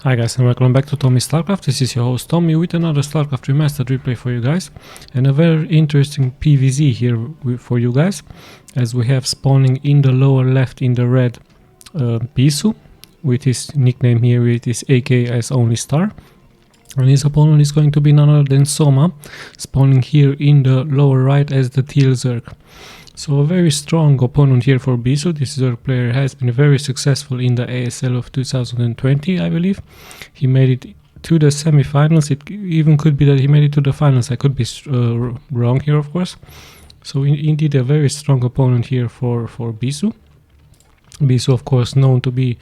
Hi guys and welcome back to Tommy's Starcraft. This is your host Tommy with another Starcraft Remastered replay for you guys, and a very interesting PvZ here for you guys, as we have spawning in the lower left in the red BISU with his nickname here with his AK as only star, and his opponent is going to be none other than SOMA, spawning here in the lower right as the teal Zerg. So a very strong opponent here for BISU. This Zerg player has been very successful in the ASL of 2020, I believe. He made it to the semi-finals. It even could be that he made it to the finals. I could be wrong here, of course. So indeed a very strong opponent here for BISU. BISU, of course, known to be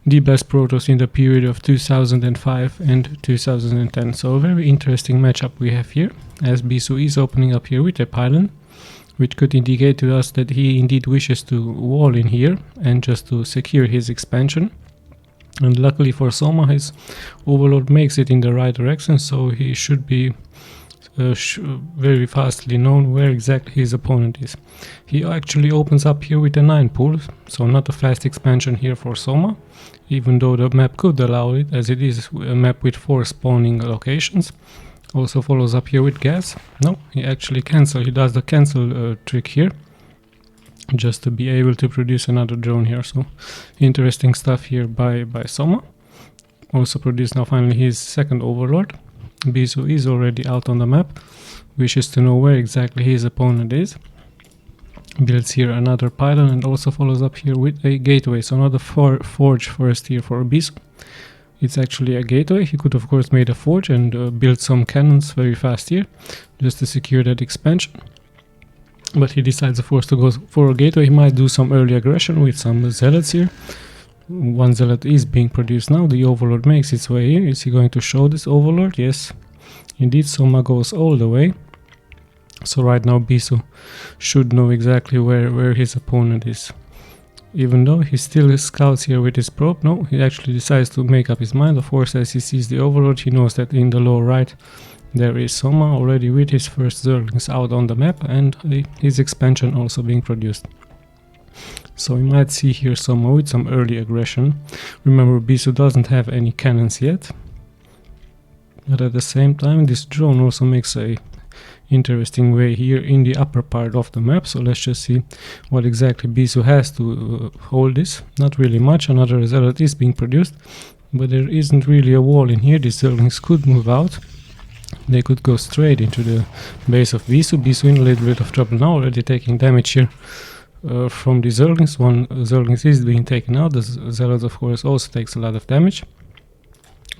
the best Protoss in the period of 2005 and 2010. So a very interesting matchup we have here, as BISU is opening up here with a pylon, which could indicate to us that he indeed wishes to wall in here and just to secure his expansion. And luckily for SOMA, his overlord makes it in the right direction, so he should be very fastly known where exactly his opponent is. He actually opens up here with a 9 pool, so not a fast expansion here for SOMA, even though the map could allow it, as it is a map with 4 spawning locations. Also follows up here with gas. No, he actually he does the cancel trick here, just to be able to produce another drone here. So interesting stuff here by SOMA. Also produced now finally his second overlord. BISU is already out on the map, wishes to know where exactly his opponent is. Builds here another pylon and also follows up here with a gateway. So another forge first here for BISU. It's actually a gateway. He could of course made a forge and build some cannons very fast here, just to secure that expansion. But he decides of course to go for a gateway. He might do some early aggression with some zealots here. One zealot is being produced now. The overlord makes its way here. Is he going to show this overlord? Yes, indeed. SOMA goes all the way. So right now BISU should know exactly where his opponent is. Even though he still scouts here with his probe, no, he actually decides to make up his mind. Of course, as he sees the overlord, he knows that in the lower right there is SOMA already with his first Zerglings out on the map and his expansion also being produced. So we might see here SOMA with some early aggression. Remember, BISU doesn't have any cannons yet, but at the same time this drone also makes a interesting way here in the upper part of the map. So let's just see what exactly BISU has to hold this. Not really much. Another zealot is being produced, but there isn't really a wall in here. These Zerglings could move out. They could go straight into the base of BISU. BISU in a little bit of trouble now, already taking damage here from the Zerglings. One Zerglings is being taken out. The zealot of course also takes a lot of damage.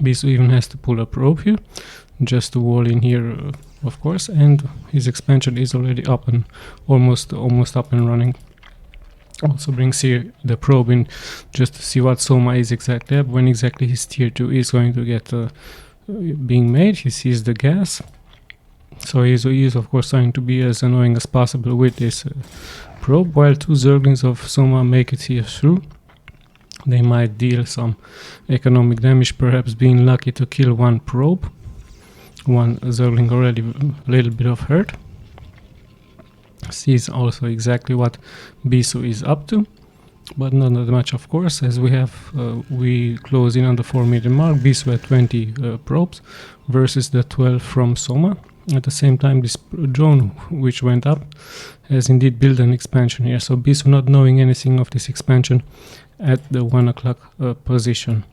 BISU even has to pull a probe here just to wall in here, of course, and his expansion is already up and almost up and running. Also brings here the probe in just to see what SOMA is exactly up, when exactly his tier 2 is going to get being made. He sees the gas, so he is of course trying to be as annoying as possible with this probe, while 2 Zerglings of SOMA make it here through. They might deal some economic damage, perhaps being lucky to kill one probe. One Zergling already a little bit of hurt. Sees also exactly what BISU is up to, but not that much of course, as we close in on the 4-minute mark. BISU at 20 probes versus the 12 from SOMA. At the same time, this drone which went up has indeed built an expansion here. So BISU not knowing anything of this expansion at the 1 o'clock position.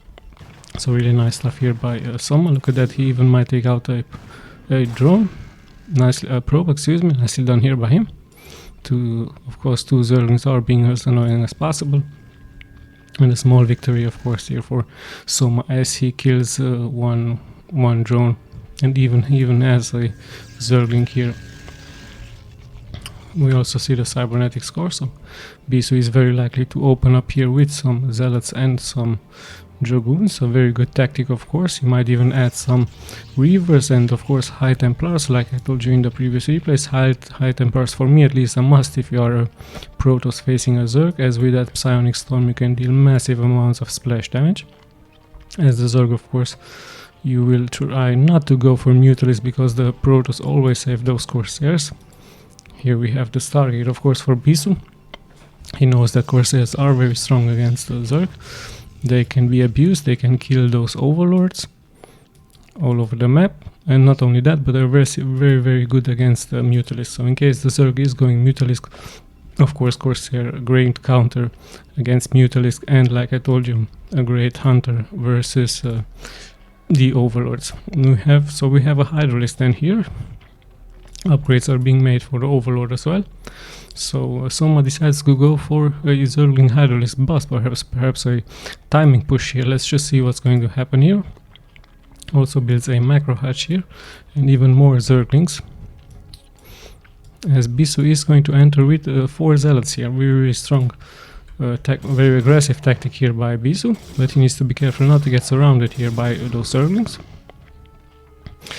So really nice stuff here by SOMA. Look at that, he even might take out a drone. Nicely, probe, excuse me, nicely done here by him. Of course, 2 Zerglings are being as annoying as possible. And a small victory, of course, here for SOMA as he kills one drone. And even has a Zergling here. We also see the cybernetic score, so BISU is very likely to open up here with some zealots and some dragoons. A very good tactic, of course. You might even add some reavers and of course high templars, like I told you in the previous replays. High templars for me at least a must if you are a Protoss facing a Zerg, as with that psionic storm you can deal massive amounts of splash damage. As the Zerg, of course, you will try not to go for Mutalisks, because the Protoss always save those Corsairs. Here we have the Stargate, of course, for BISU. He knows that Corsairs are very strong against the Zerg. they can be abused, they can kill those overlords all over the map. And not only that, but they're very good against the Mutalisk. So in case the Zerg is going Mutalisk, of course Corsair, a great counter against Mutalisk, and like I told you, a great hunter versus the overlords. We have a Hydralisk then here. Upgrades are being made for the overlord as well. So Soma decides to go for a Zergling Hydralisk bust, perhaps a timing push here. Let's just see what's going to happen here. Also builds a macro hatch here and even more Zerglings, as BISU is going to enter with 4 zealots here. Very strong, very aggressive tactic here by BISU, but he needs to be careful not to get surrounded here by those Zerglings.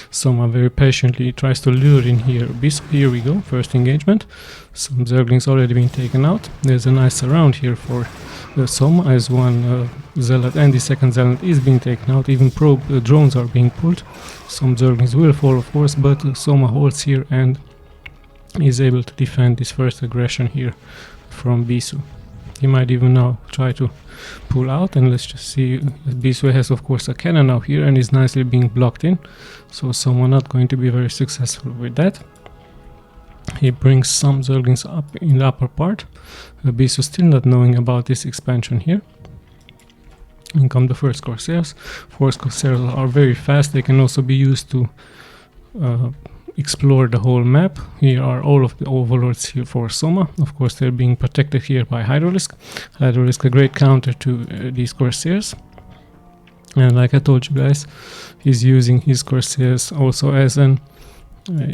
Soma very patiently tries to lure in here BISU. Here we go, first engagement. Some Zerglings already been taken out. There's a nice surround here for Soma, as one zealot and the second zealot is being taken out. Even probe drones are being pulled. Some Zerglings will fall, of course, but Soma holds here and is able to defend this first aggression here from BISU. He might even now try to pull out, and let's just see. BISU has of course a cannon now here and is nicely being blocked in, so Soma not going to be very successful with that. He brings some Zerglings up in the upper part. BISU still not knowing about this expansion here. And come the first Corsairs. First Corsairs are very fast. They can also be used to explore the whole map. Here are all of the overlords here for Soma. Of course they're being protected here by Hydralisk. Hydralisk a great counter to these Corsairs. And like I told you guys, he's using his Corsairs also as an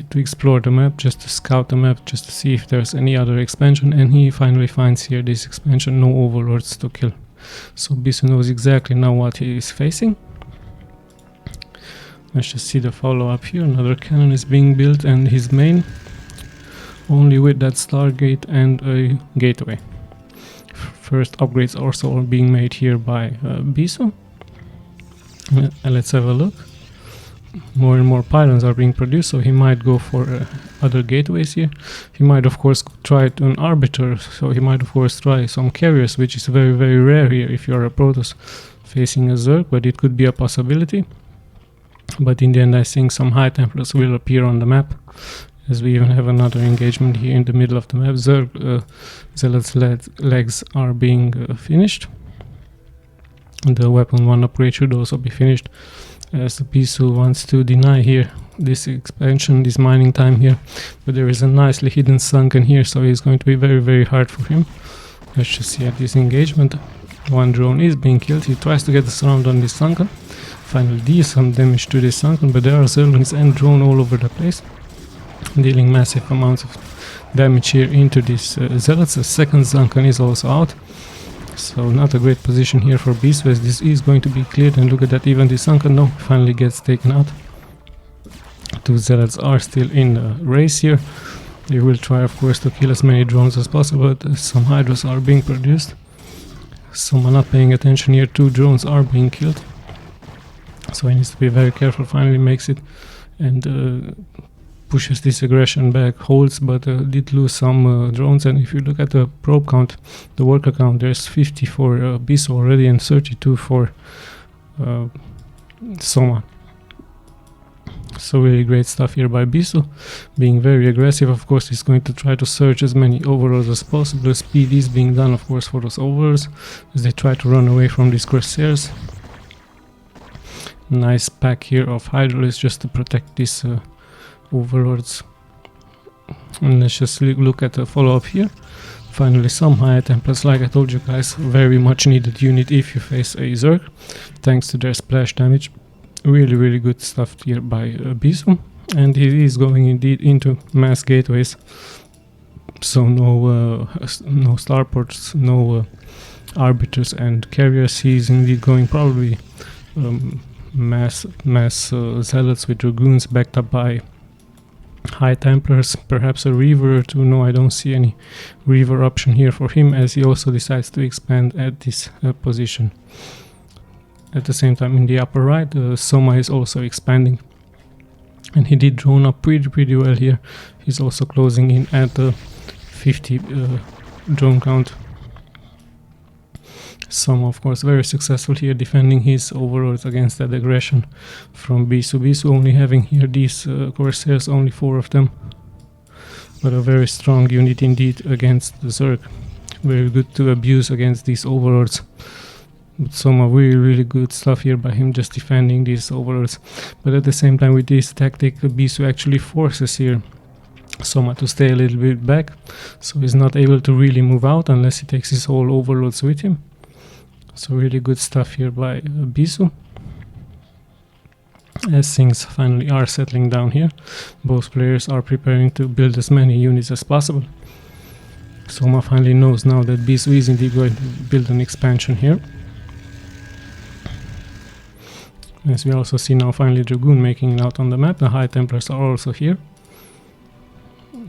to explore the map, just to scout the map, just to see if there's any other expansion, and he finally finds here this expansion, no overlords to kill. So BISU knows exactly now what he is facing. Let's just see the follow-up here. Another cannon is being built, and his main only with that Stargate and a gateway. First upgrades also are being made here by BISU. Let's have a look. More and more pylons are being produced, so he might go for other gateways here. He might of course try an arbiter, so he might of course try some carriers, which is very rare here if you're a Protoss facing a Zerg, but it could be a possibility. But in the end I think some High Templars will appear on the map, as we even have another engagement here in the middle of the map. Zerg Zealot's legs are being finished. The weapon 1 upgrade should also be finished, as the BISU wants to deny here this expansion, this mining time here, but there is a nicely hidden sunken here, so it's going to be very hard for him. Let's just see at this engagement. One drone is being killed. He tries to get the surround on this sunken, finally deals some damage to this sunken, but there are Zerglings and drone all over the place, dealing massive amounts of damage here into these zealots. The second sunken is also out. So not a great position here for BISU, as this is going to be cleared, and look at that, even the sunken no finally gets taken out. Two zealots are still in the race here. They will try of course to kill as many drones as possible, but some hydras are being produced. Some are not paying attention here, 2 drones are being killed. So he needs to be very careful, finally makes it and pushes this aggression back, holds, but did lose some drones. And if you look at the probe count, the worker count, there's 50 for BISU already and 32 for Soma. So really great stuff here by BISU, being very aggressive. Of course he's going to try to search as many overlords as possible. Speed is being done of course for those overlords as they try to run away from these Corsairs. Nice pack here of Hydralisks just to protect these overlords. And let's just look at the follow-up here. Finally some High Templars, like I told you guys, very much needed unit if you face a Zerg, thanks to their splash damage. Really good stuff here by BISU, and he is going indeed into mass gateways, so no starports, no arbiters and carriers. He is indeed going probably mass zealots with dragoons backed up by High Templars, perhaps a Reaver or 2. No, I don't see any Reaver option here for him, as he also decides to expand at this position. At the same time, in the upper right, Soma is also expanding, and he did drone up pretty well here. He's also closing in at 50 drone count. Soma, of course, very successful here defending his overlords against that aggression from BISU. BISU only having here these Corsairs, only 4 of them, but a very strong unit indeed against the Zerg. Very good to abuse against these overlords. But Soma, really good stuff here by him, just defending these overlords. But at the same time, with this tactic, BISU actually forces here Soma to stay a little bit back, so he's not able to really move out unless he takes his whole overlords with him. So really good stuff here by BISU. As things finally are settling down here, both players are preparing to build as many units as possible. Soma finally knows now that BISU is indeed going to build an expansion here. As we also see now finally Dragoon making it out on the map. The High Templars are also here.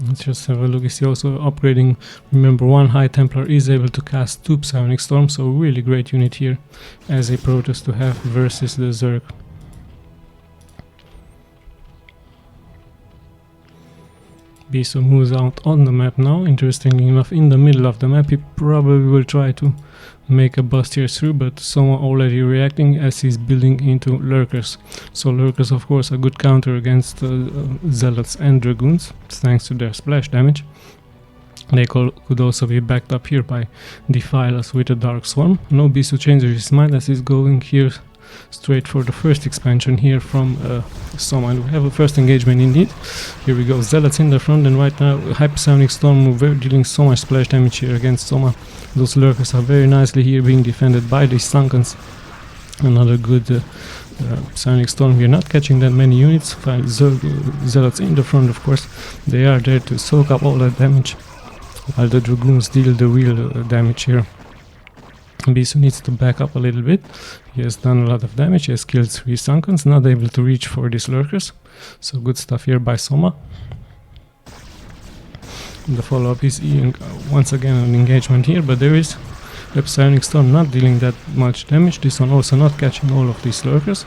Let's just have a look. Is he also upgrading? Remember, one High Templar is able to cast 2 Psionic Storm, so really great unit here as a Protoss to have versus the Zerg. BISU moves out on the map now. Interestingly enough, in the middle of the map, he probably will try to make a bust here through, but Soma already reacting as he's building into Lurkers. So Lurkers, of course, a good counter against Zealots and Dragoons, thanks to their splash damage. They could also be backed up here by Defilers with a Dark Swarm. No, BISU changes his mind as he's going here straight for the first expansion here from Soma, and we have a first engagement indeed. Here we go, Zealots in the front, and right now Hypersonic Storm dealing so much splash damage here against Soma. Those Lurkers are very nicely here being defended by these Sunkens. Another good Psionic Storm here, not catching that many units. Zealots in the front, of course, they are there to soak up all that damage, while the Dragoons deal the real damage here. BISU needs to back up a little bit. He has done a lot of damage, he has killed 3 Sunkens, not able to reach for these Lurkers. So good stuff here by Soma. The follow-up is once again an engagement here, but there is a Psionic Storm not dealing that much damage. This one also not catching all of these Lurkers.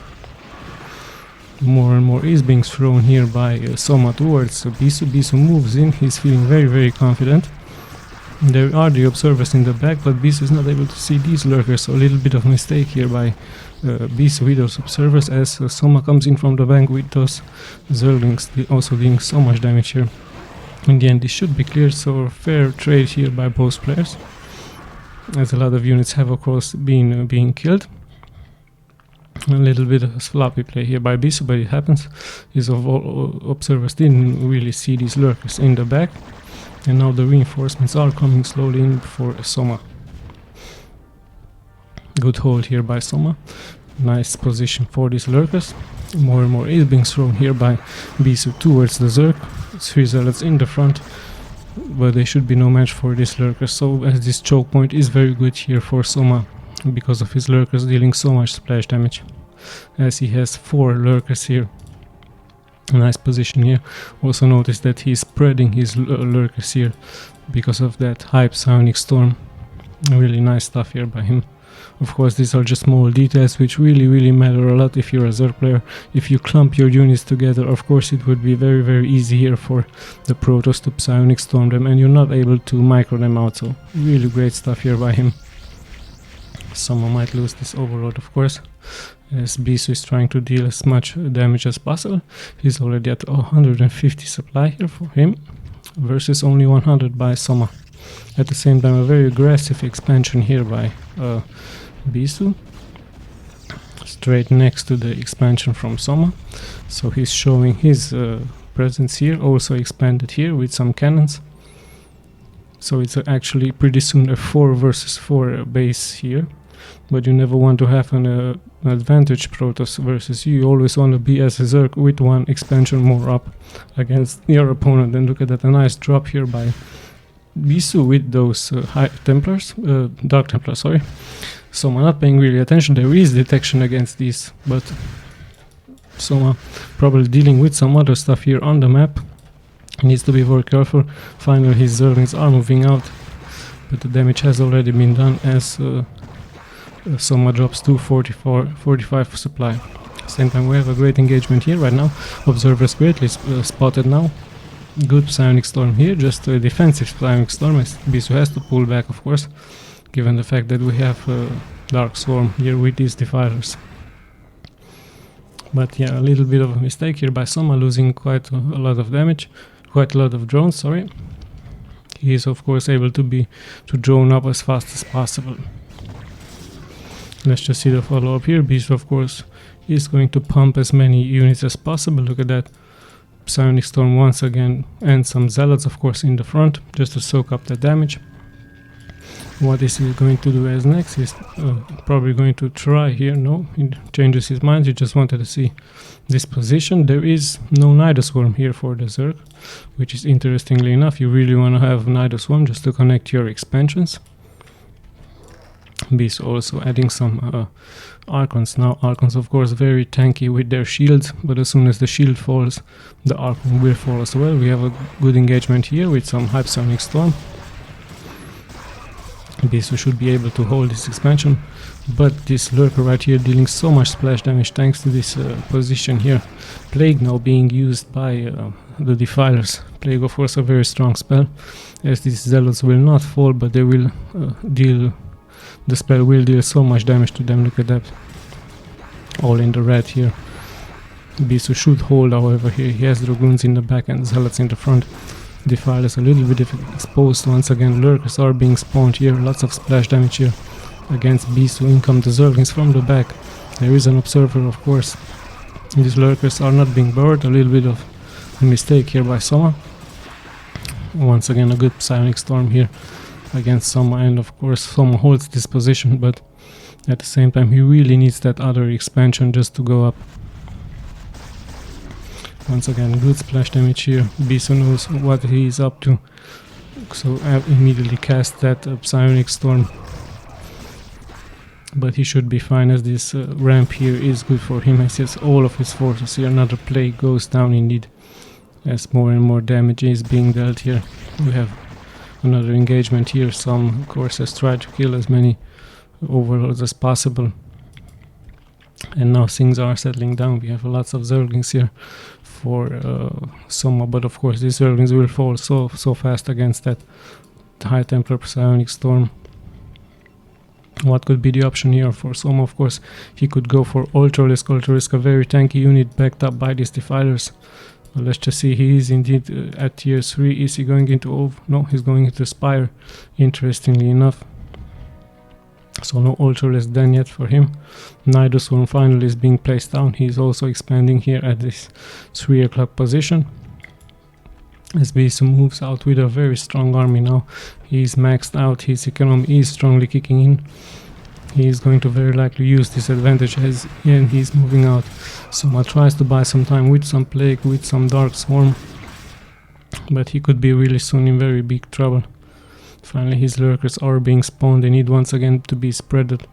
More and more is being thrown here by Soma towards BISU. BISU moves in, he's feeling very confident. There are the observers in the back, but BISU is not able to see these Lurkers, so a little bit of mistake here by BISU with those observers, as Soma comes in from the bank with those Zerglings also doing so much damage here. In the end this should be clear, so fair trade here by both players, as a lot of units have of course been being killed. A little bit of sloppy play here by BISU, but it happens. His observers didn't really see these Lurkers in the back. And now the reinforcements are coming slowly in for Soma. Good hold here by Soma. Nice position for these Lurkers. More and more is being thrown here by BISU towards the Zerg. 3 Zealots in the front, but they should be no match for these Lurkers. So as this choke point is very good here for Soma, because of his Lurkers dealing so much splash damage. As he has 4 Lurkers here. Nice position here. Also notice that he's spreading his Lurkers here because of that Hype Psionic Storm. Really nice stuff here by him. Of course, these are just small details which really matter a lot if you're a Zerg player. If you clump your units together, of course it would be very easy here for the Protoss to Psionic Storm them, and you're not able to micro them out. So really great stuff here by him. Someone might lose this overload, of course, as BISU is trying to deal as much damage as possible. He's already at 150 supply here for him, versus only 100 by Soma. At the same time, a very aggressive expansion here by BISU, straight next to the expansion from Soma. So he's showing his presence here, also expanded here with some cannons. So it's actually pretty soon a 4 versus 4 base here. But you never want to have an advantage Protoss versus you. You always want to be as a Zerg with 1 expansion more up against your opponent. And look at that, a nice drop here by BISU with those High Templars, Dark Templars, sorry. Soma not paying really attention. There is detection against these, but Soma probably dealing with some other stuff here on the map. He needs to be very careful. Finally his Zerglings are moving out, but the damage has already been done as Soma drops to 45 supply. Same time we have a great engagement here right now. Observers greatly spotted now. Good Psionic Storm here, just a defensive Psionic Storm as BISU has to pull back, of course. given the fact that we have Dark Swarm here with these defilers. But yeah, a little bit of a mistake here by Soma, losing quite a lot of damage, quite a lot of drones, sorry. He is of course able to drone up as fast as possible. Let's just see the follow-up here. BISU of course is going to pump as many units as possible. Look at that. Psionic Storm once again, and some Zealots of course in the front, just to soak up the damage. What is he going to do as next? He's probably going to try here. No, he changes his mind. He just wanted to see this position. There is no Nidoswarm here for the Zerg, which is interestingly enough, you really want to have Nidoswarm just to connect your expansions. BISU also adding some Archons. Now Archons of course very tanky with their shields, but as soon as the shield falls, the Archon will fall as well. We have a good engagement here with some Hypersonic Storm. BISU should be able to hold this expansion, but this Lurker right here dealing so much splash damage thanks to this position here. Plague now being used by the Defilers. Plague of course a very strong spell, as these Zealots will not fall, but they will the spell will deal so much damage to them. Look at that, all in the red here. BISU should hold, however, here he has Dragoons in the back and Zealots in the front. Defilers a little bit exposed once again. Lurkers are being spawned here, lots of splash damage here against BISU. In come the Zerglings from the back. There is an observer of course. These Lurkers are not being burned, a little bit of a mistake here by Soma. Once again a good Psionic Storm here against Soma, and of course Soma holds this position, but at the same time he really needs that other expansion just to go up. Once again good splash damage here. BISU knows what he is up to, so immediately cast that Psionic Storm, but he should be fine, as this ramp here is good for him, as he has all of his forces here. Another Plague goes down indeed, as more and more damage is being dealt here. We have another engagement here. Some of course has tried to kill as many overlords as possible, and now things are settling down. We have lots of Zerglings here for Soma, but of course these Zerglings will fall so fast against that High Templar Psionic Storm. What could be the option here for Soma? Of course he could go for Ultralisk. Ultralisk a very tanky unit backed up by these Defilers. Well, let's just see, he is indeed at tier 3. Is he going into no, he's going into Spire, interestingly enough. So no Ultralisk done yet for him. Nidoswarm finally is being placed down. He's also expanding here at this 3 o'clock position. As BISU moves out with a very strong army now. He's maxed out, his economy is strongly kicking in. He is going to very likely use this advantage as he's moving out. Soma tries to buy some time with some Plague, with some Dark Swarm, but he could be really soon in very big trouble. Finally his Lurkers are being spawned. They need once again to be spreaded.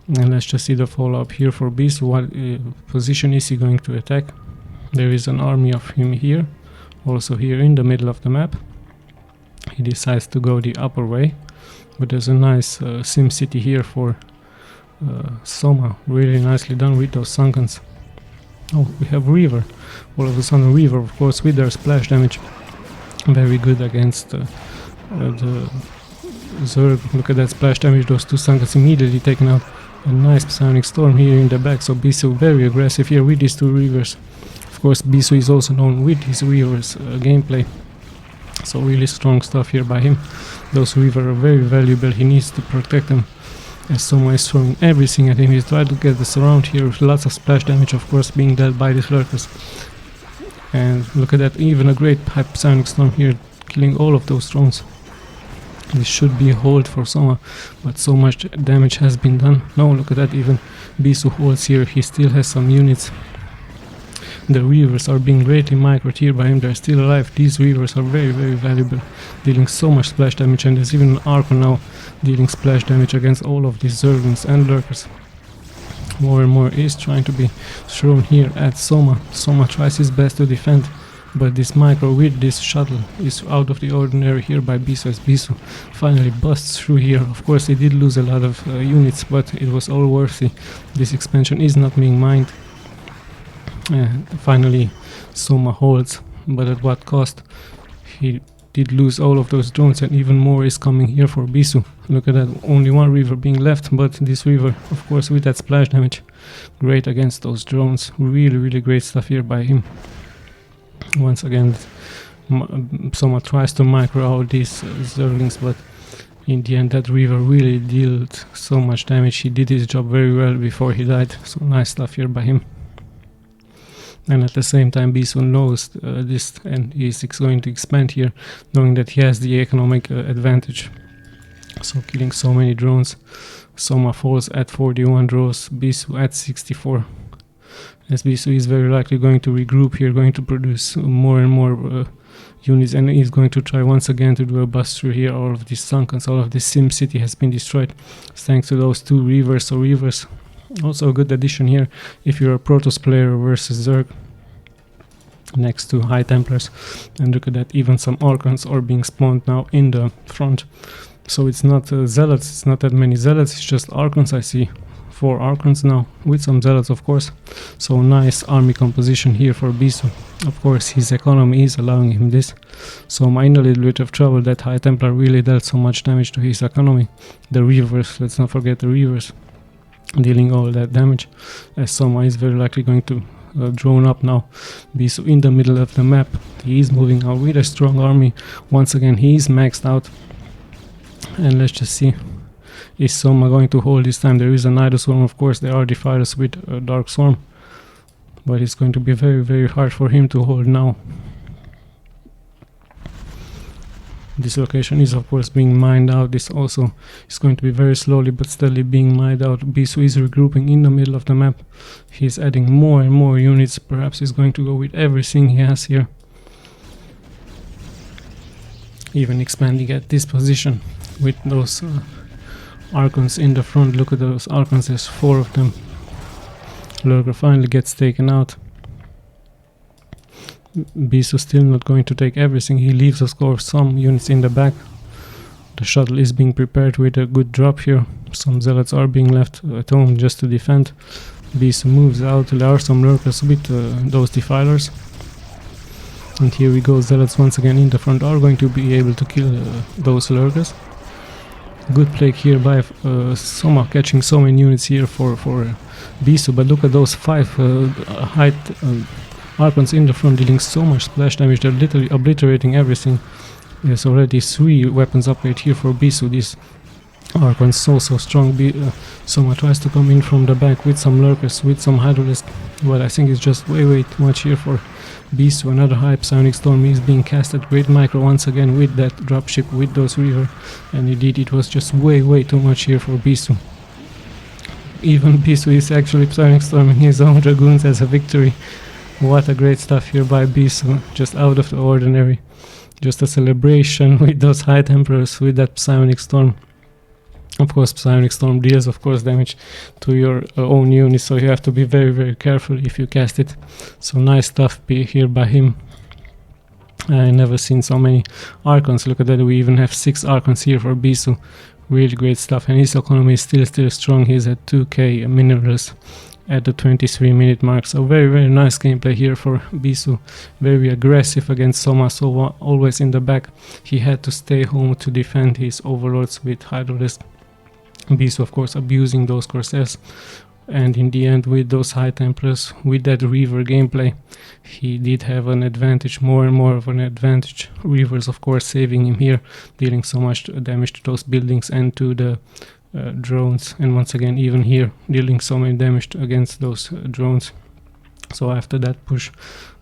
And let's just see the follow-up here for BISU. What position is he going to attack? There is an army of him here, also here in the middle of the map. He decides to go the upper way, but there's a nice Sim City here for Soma. Really nicely done with those Sunkens. Oh, we have Reaver. All of a sudden Reaver, of course, with their splash damage. Very good against the Zerg. Look at that splash damage. Those two Sunkens immediately taken out. A nice Psionic Storm here in the back. So BISU very aggressive here with these two Reavers. Of course BISU is also known with his Reavers gameplay. So really strong stuff here by him. Those Reaver are very valuable. He needs to protect them, as Soma is throwing everything at him. He's trying to get the surround here with lots of splash damage, of course, being dealt by these Lurkers. And look at that, even a great Psionic Storm here, killing all of those drones. This should be a hold for Soma, but so much damage has been done. No, look at that, even BISU holds here. He still has some units. The Reavers are being greatly microed here by him. They're still alive. These Reavers are very, very valuable, dealing so much splash damage, and there's even an Archon now dealing splash damage against all of these Zerglings and Lurkers. More and more is trying to be thrown here at Soma. Soma tries his best to defend, but this micro with this shuttle is out of the ordinary here by BISU, as BISU finally busts through here. Of course he did lose a lot of units, but it was all worthy. This expansion is not being mined. Finally Soma holds, but at what cost? He did lose all of those drones, and even more is coming here for BISU. Look at that, only one Reaver being left, but this Reaver, of course, with that splash damage, great against those drones. Really great stuff here by him. Once again, Soma tries to micro out these Zerglings, but in the end that Reaver really dealt so much damage. He did his job very well before he died, so nice stuff here by him. And at the same time BISU knows this, and he's going to expand here, knowing that he has the economic advantage. So killing so many drones. Soma falls at 41 drones, BISU at 64. As BISU is very likely going to regroup here, going to produce more and more units, and he's going to try once again to do a bust through here. All of these Sunkens, all of this Sim City has been destroyed thanks to those two Reavers. So Reavers, also a good addition here if you're a Protoss player versus Zerg next to High Templars. And look at that, even some Archons are being spawned now in the front. So it's not Zealots, it's not that many Zealots, it's just Archons. I see 4 Archons now, with some Zealots of course. So nice army composition here for BISU. Of course his economy is allowing him this. So I'm in a little bit of trouble that High Templar really dealt so much damage to his economy. The Reavers, let's not forget the Reavers, dealing all that damage, as Soma is very likely going to drone up now. BISU in the middle of the map, he is moving out with a strong army. Once again he is maxed out, and let's just see, is Soma going to hold this time? There is a Nido Swarm, of course, there are Defilers with a Dark Swarm, but it's going to be very hard for him to hold now. This location is of course being mined out. This also is going to be very slowly but steadily being mined out. BISU is regrouping in the middle of the map. He's adding more and more units. Perhaps he's going to go with everything he has here, even expanding at this position with those Archons in the front. Look at those Archons, there's 4 of them. Lurker finally gets taken out. BISU still not going to take everything. He leaves of course some units in the back. The shuttle is being prepared with a good drop here. Some Zealots are being left at home just to defend. BISU moves out. There are some Lurkers with those Defilers. And here we go, Zealots once again in the front are going to be able to kill those Lurkers. Good play here by Soma, catching so many units here for BISU, but look at those 5 Archons in the front dealing so much splash damage, they're literally obliterating everything. There's already 3 weapons upgrade here for BISU. This Archons so strong. Soma tries to come in from the back with some Lurkers, with some Hydrolisks, but I think it's just way too much here for BISU. Another high Psionic Storm is being cast at Great Micro once again with that dropship, with those Reaver, and indeed it was just way too much here for BISU. Even BISU is actually Psionic Storming his own Dragoons as a victory. What a great stuff here by BISU, just out of the ordinary. Just a celebration with those High Templars, with that Psionic Storm. Of course Psionic Storm deals of course damage to your own unit, so you have to be very careful if you cast it. So nice stuff here by him. I never seen so many Archons. Look at that, we even have 6 Archons here for BISU. Really great stuff, and his economy is still strong. He's at 2k minerals at the 23-minute mark. So very nice gameplay here for BISU. Very aggressive against Soma. Always in the back. He had to stay home to defend his overlords with Hydrolisks. BISU of course abusing those Corsairs, and in the end with those High Templars, with that Reaver gameplay, he did have an advantage, more and more of an advantage. Reavers of course saving him here, dealing so much damage to those buildings and to the drones, and once again even here dealing so many damage against those drones. So after that push,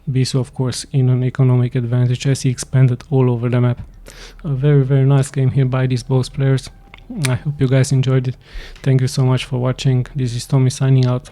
BISU of course in an economic advantage as he expanded all over the map. A very nice game here by these both players. I hope you guys enjoyed it. Thank you so much for watching. This is Tommy signing out.